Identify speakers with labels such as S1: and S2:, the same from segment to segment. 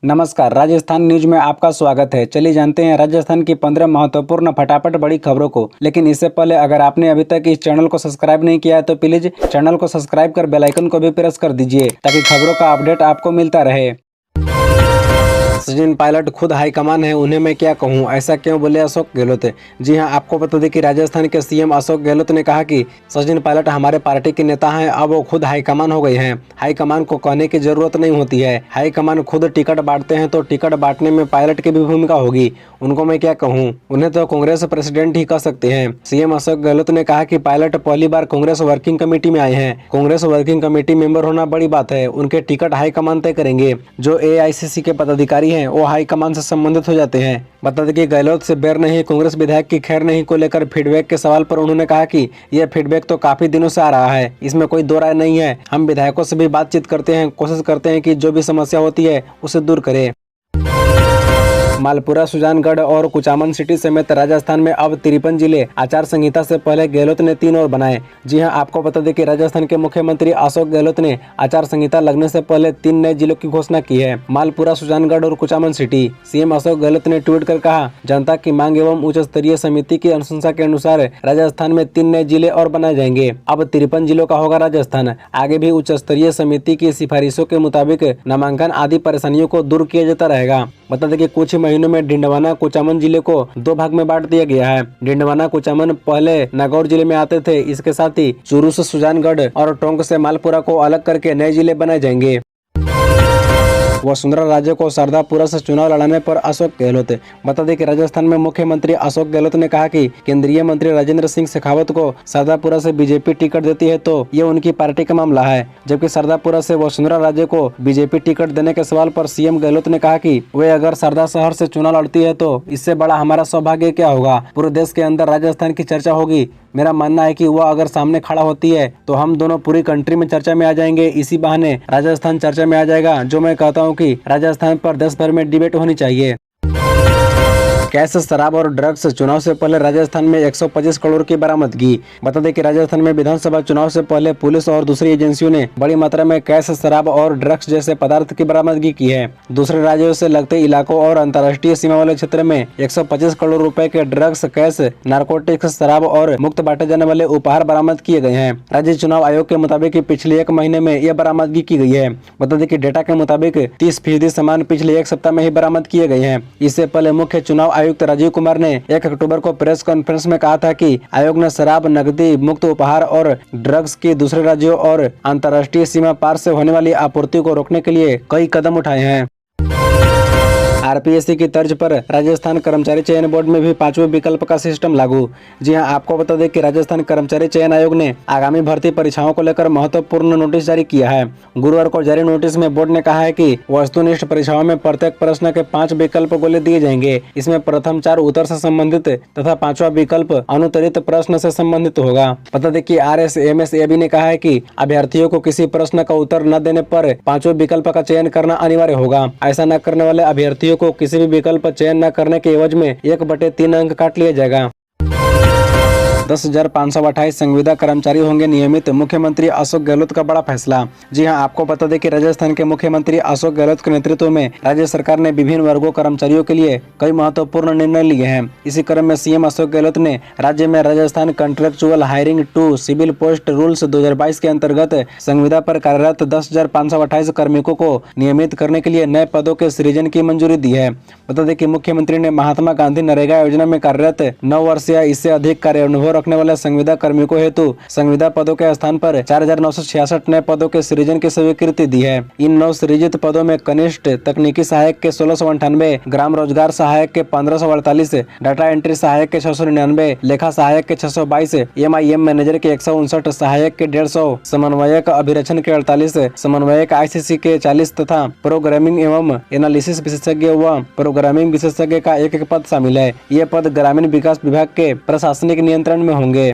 S1: नमस्कार, राजस्थान न्यूज में आपका स्वागत है। चलिए जानते हैं राजस्थान की 15 महत्वपूर्ण फटाफट बड़ी खबरों को। लेकिन इससे पहले अगर आपने अभी तक इस चैनल को सब्सक्राइब नहीं किया है तो प्लीज चैनल को सब्सक्राइब कर बेल आइकन को भी प्रेस कर दीजिए ताकि खबरों का अपडेट आपको मिलता रहे। सचिन पायलट खुद हाईकमान है, उन्हें मैं क्या कहूं, ऐसा क्यों बोले अशोक गहलोत। जी हां, आपको बता दें कि राजस्थान के सीएम अशोक गहलोत ने कहा कि सचिन पायलट हमारे पार्टी के नेता हैं, अब वो खुद हाईकमान हो गए हैं। हाईकमान को कहने की जरूरत नहीं होती है, हाईकमान खुद टिकट बांटते हैं तो टिकट बांटने में पायलट की भी भूमिका होगी। उनको मैं क्या कहूँ, उन्हें तो कांग्रेस प्रेसिडेंट ही कह सकते हैं। सीएम अशोक गहलोत ने कहा कि पायलट पहली बार कांग्रेस वर्किंग कमेटी में आए हैं। कांग्रेस वर्किंग कमेटी मेंबर होना बड़ी बात है, उनके टिकट हाईकमान तय करेंगे। जो एआईसीसी के पदाधिकारी हैं वो हाईकमान से संबंधित हो जाते हैं। बता दें कि गहलोत से बैर नहीं, कांग्रेस विधायक की खैर नहीं को लेकर फीडबैक के सवाल पर उन्होंने कहा कि यह फीडबैक तो काफी दिनों से आ रहा है, इसमें कोई दो राय नहीं है। हम विधायकों से भी बातचीत करते हैं, कोशिश करते हैं कि जो भी समस्या होती है उसे दूर करें। मालपुरा, सुजानगढ़ और कुचामन सिटी समेत राजस्थान में अब 53 जिले आचार संहिता से पहले गहलोत ने 3 और बनाए। जी हां, आपको बता दें कि राजस्थान के मुख्यमंत्री अशोक गहलोत ने आचार संहिता लगने से पहले 3 नए जिलों की घोषणा की है, मालपुरा, सुजानगढ़ और कुचामन सिटी। सीएम अशोक गहलोत ने ट्वीट कर कहा, जनता की मांग एवं उच्च स्तरीय समिति की अनुशंसा के अनुसार राजस्थान में 3 नए जिले और बनाए जाएंगे। अब 53 जिलों का होगा राजस्थान। आगे भी उच्च स्तरीय समिति की सिफारिशों के मुताबिक नामांकन आदि परेशानियों को दूर किया जाता रहेगा। बता दें कि कुछ महीनों में डिंडवाना कुचामन जिले को 2 भाग में बांट दिया गया है। डिंडवाना कुचामन पहले नागौर जिले में आते थे। इसके साथ ही चूरू से सुजानगढ़ और टोंक से मालपुरा को अलग करके नए जिले बनाए जाएंगे। वसुंधरा राजे को सरदापुरा से चुनाव लड़ाने पर अशोक गहलोत। बता दें कि राजस्थान में मुख्यमंत्री अशोक गहलोत ने कहा कि केंद्रीय मंत्री राजेंद्र सिंह शेखावत को सरदापुरा से बीजेपी टिकट देती है तो ये उनकी पार्टी का मामला है, जबकि सरदापुरा से वसुंधरा राजे को बीजेपी टिकट देने के सवाल पर सीएम गहलोत ने कहा कि वे अगर सरदा शहर से चुनाव लड़ती है तो इससे बड़ा हमारा सौभाग्य क्या होगा। पूरे देश के अंदर राजस्थान की चर्चा होगी। मेरा मानना है कि वह अगर सामने खड़ा होती है तो हम दोनों पूरी कंट्री में चर्चा में आ जाएंगे। इसी बहाने राजस्थान चर्चा में आ जाएगा। जो मैं कहता हूं कि राजस्थान पर देश भर में डिबेट होनी चाहिए। कैश, शराब और ड्रग्स, चुनाव से पहले राजस्थान में 125 करोड़ की बरामदगी। बता दें कि राजस्थान में विधानसभा चुनाव से पहले पुलिस और दूसरी एजेंसियों ने बड़ी मात्रा में कैश, शराब और ड्रग्स जैसे पदार्थ की बरामदगी की है। दूसरे राज्यों से लगते इलाकों और अंतर्राष्ट्रीय सीमा वाले क्षेत्र में 125 करोड़ रुपए के ड्रग्स, कैश, नारकोटिक्स, शराब और मुक्त बांटे जाने वाले उपहार बरामद किए गए हैं। राज्य चुनाव आयोग के मुताबिक पिछले 1 महीने में यह बरामदगी की गई है। बता दें कि डेटा के मुताबिक 30% सामान पिछले 1 सप्ताह में ही बरामद किए गए हैं। इससे पहले मुख्य चुनाव आयुक्त राजीव कुमार ने 1 अक्टूबर को प्रेस कॉन्फ्रेंस में कहा था कि आयोग ने शराब, नकदी, मुक्त उपहार और ड्रग्स की दूसरे राज्यों और अंतर्राष्ट्रीय सीमा पार से होने वाली आपूर्ति को रोकने के लिए कई कदम उठाए हैं। आरपीएससी की तर्ज पर राजस्थान कर्मचारी चयन बोर्ड में भी 5वें विकल्प का सिस्टम लागू। जी हां, आपको बता दें कि राजस्थान कर्मचारी चयन आयोग ने आगामी भर्ती परीक्षाओं को लेकर महत्वपूर्ण नोटिस जारी किया है। गुरुवार को जारी नोटिस में बोर्ड ने कहा है कि वस्तुनिष्ठ परीक्षाओं में प्रत्येक प्रश्न के 5 विकल्प गोले दिए जाएंगे। इसमें प्रथम 4 उत्तर से संबंधित तथा 5वां विकल्प अनुत्तरित प्रश्न से संबंधित होगा। बता दें कि RSMSAB ने कहा है कि अभ्यर्थियों को किसी प्रश्न का उत्तर न देने पर 5वें विकल्प का चयन करना अनिवार्य होगा। ऐसा न करने वाले अभ्यर्थियों को किसी भी विकल्प चयन न करने के एवज में 1/3 अंक काट लिया जाएगा। 10,528 संविदा कर्मचारी होंगे नियमित, मुख्यमंत्री अशोक गहलोत का बड़ा फैसला। जी हां, आपको बता दें कि राजस्थान के मुख्यमंत्री अशोक गहलोत के नेतृत्व में राज्य सरकार ने विभिन्न वर्गों कर्मचारियों के लिए कई महत्वपूर्ण निर्णय लिए हैं। इसी क्रम में सीएम अशोक गहलोत ने राज्य में Rajasthan contractual hiring to civil post rules 2022 के अंतर्गत संविदा पर कार्यरत 10,528 कार्मिकों को नियमित करने के लिए नए पदों के सृजन की मंजूरी दी है। बता दें कि मुख्यमंत्री ने महात्मा गांधी नरेगा योजना में कार्यरत 9 वर्ष या इससे अधिक कार्य अनुभव रखने वाले संविदा कार्मिकों हेतु संविदा पदों के स्थान पर 4,966 नए पदों के सृजन की स्वीकृति दी है। इन 9 सृजित पदों में कनिष्ठ तकनीकी सहायक के 1698, ग्राम रोजगार सहायक के 1548, डाटा एंट्री सहायक के 699, लेखा सहायक के 622, MIM मैनेजर के 159, सहायक के 150, समन्वयक अभिरक्षण के 48, समन्वयक ICC के 40 तथा प्रोग्रामिंग एवं एनालिसिस विशेषज्ञ व प्रोग्रामिंग विशेषज्ञ का 1 पद शामिल है। ये पद ग्रामीण विकास विभाग के प्रशासनिक नियंत्रण में होंगे।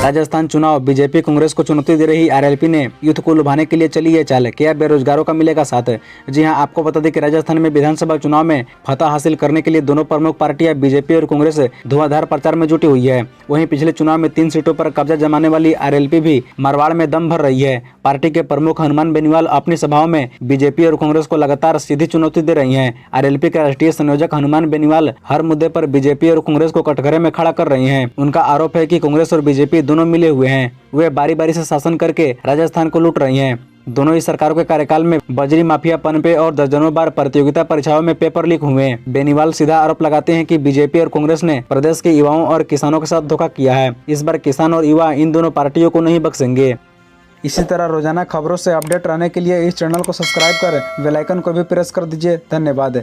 S1: राजस्थान चुनाव, बीजेपी कांग्रेस को चुनौती दे रही आरएलपी ने युद्ध को लुभाने के लिए चली है चाल, क्या बेरोजगारों का मिलेगा साथ। जी हां, आपको बता दें कि राजस्थान में विधानसभा चुनाव में फतह हासिल करने के लिए दोनों प्रमुख पार्टियां बीजेपी और कांग्रेस धुआंधार प्रचार में जुटी हुई है। वहीं पिछले चुनाव में 3 सीटों पर कब्जा जमाने वाली आरएलपी भी मारवाड़ में दम भर रही है। पार्टी के प्रमुख हनुमान बेनीवाल अपनी सभाओं में बीजेपी और कांग्रेस को लगातार सीधी चुनौती दे रही हैं। आरएलपी के राष्ट्रीय संयोजक हनुमान बेनीवाल हर मुद्दे पर बीजेपी और कांग्रेस को कटघरे में खड़ा कर रही हैं। उनका आरोप है कि कांग्रेस और बीजेपी दोनों मिले हुए हैं। वे बारी बारी से शासन करके राजस्थान को लूट रही हैं। दोनों ही सरकारों के कार्यकाल में बजरी माफिया पनपे और दर्जनों बार प्रतियोगिता परीक्षाओं में पेपर लीक हुए। बेनीवाल सीधा आरोप लगाते हैं कि बीजेपी और कांग्रेस ने प्रदेश के युवाओं और किसानों के साथ धोखा किया है। इस बार किसान और युवा इन दोनों पार्टियों को नहीं बख्शेंगे। इसी तरह रोजाना खबरों से अपडेट रहने के लिए इस चैनल को सब्सक्राइब कर बेल आइकन को भी प्रेस कर दीजिए। धन्यवाद।